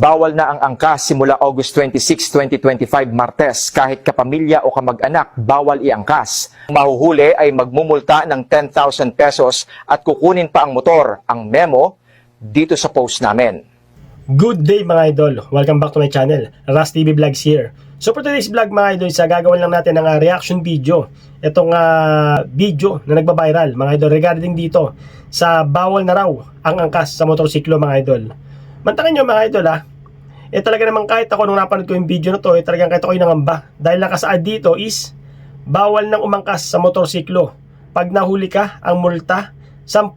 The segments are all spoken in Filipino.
Bawal na ang angkas simula August 26, 2025 Martes. Kahit kapamilya o kamag-anak, bawal iangkas. Ang mahuhuli ay magmumulta ng 10,000 pesos at kukunin pa ang motor. Ang memo dito sa post namin. Good day mga idol! Welcome back to my channel, Ras TV Vlogs here. So for today's vlog mga idol, gagawin lang natin ng reaction video. Itong video na nagba-viral mga idol regarding dito sa bawal na raw ang angkas sa motorsiklo mga idol. Mantakin nyo mga idol talaga naman kahit ako nung napanood ko yung video na to, talagang kahit ako yung nangamba. Dahil nakasaad dito is bawal nang umangkas sa motorsiklo. Pag nahuli ka, ang multa 10,000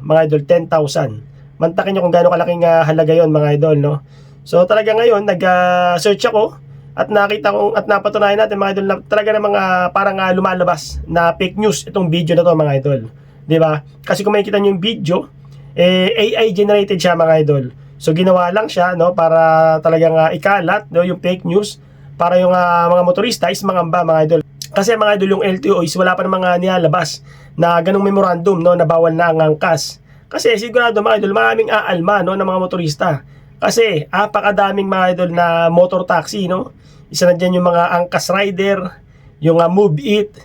mga idol, 10,000. Mantakin nyo kung gaano kalaking halaga yon mga idol, no? So talaga ngayon nag-search ako at nakita ko at napatunayan natin mga idol na talaga namang parang lumalabas na fake news itong video na to mga idol. 'Di ba? Kasi kung makikita niyo yung video, AI generated siya mga idol. So ginawa lang siya no para talagang ikalat no yung fake news para yung mga motorista is mangamba mga idol. Kasi mga idol yung LTO is wala pa namang nilalabas na ganung memorandum no na bawal na ang angkas. Kasi sigurado mga idol maraming aalma no ng mga motorista. Kasi apakadaming mga idol na motor taxi no. Isa na diyan yung mga angkas rider, yung Move It,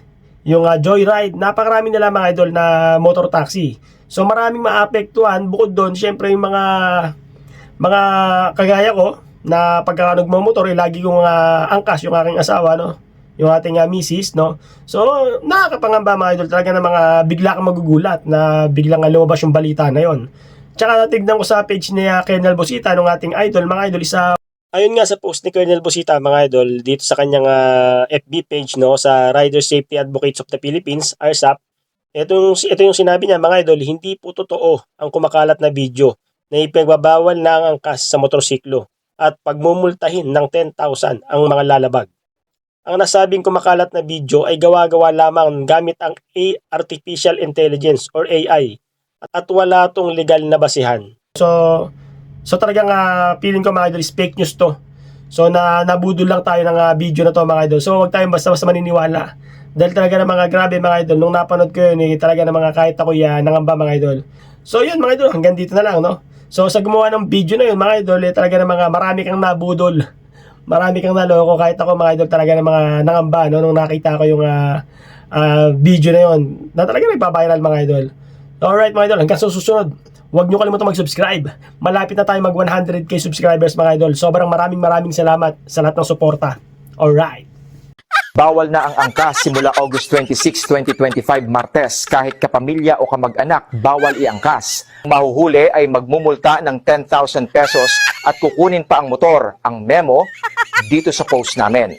yung Joyride, napakarami nila mga idol na motor taxi. So maraming maapektuhan bukod doon, syempre yung mga kagaya ko na pagka nagmamotor lagi kong angkas yung aking asawa no, yung ating misis no. So nakakapangamba mga idol talaga na mga bigla kang magugulat na biglang lumabas yung balita na yon. Tsaka natignan ko sa page ni Colonel Bosita nung ating idol mga idol ayon nga sa post ni Colonel Bosita mga idol dito sa kanyang FB page no sa Rider Safety Advocates of the Philippines RSAP. Ito yung sinabi niya mga idol, hindi po totoo ang kumakalat na video na ipagbabawal na ang angkas sa motorsiklo at pagmumultahin ng 10,000 ang mga lalabag. Ang nasabing kumakalat na video ay gawa-gawa lamang gamit ang Artificial Intelligence or AI at wala tong legal na basihan. So talagang feeling ko mga idol is fake news to. So nabudol lang tayo ng video na to mga idol. So huwag tayong basta-basta maniniwala. Dahil talaga ng mga grabe mga idol, nung napanood ko yun, talaga ng mga kahit ako nangamba mga idol. So yun mga idol, hanggang dito na lang no. So sa gumawa ng video na yun mga idol, talaga ng mga marami kang nabudol. Marami kang naloko kahit ako mga idol, talaga ng mga nangamba no, nung nakita ko yung video na yun. Na talaga nagpa-viral mga idol. Alright mga idol, hanggang sa susunod. Huwag nyo kalimutan mag-subscribe. Malapit na tayo mag 100k subscribers mga idol. Sobrang maraming salamat sa lahat ng suporta. Alright. Bawal na ang angkas simula August 26, 2025 Martes. Kahit kapamilya o kamag-anak, bawal iangkas. Ang mahuhuli ay magmumulta ng 10,000 pesos at kukunin pa ang motor. Ang memo dito sa post namin.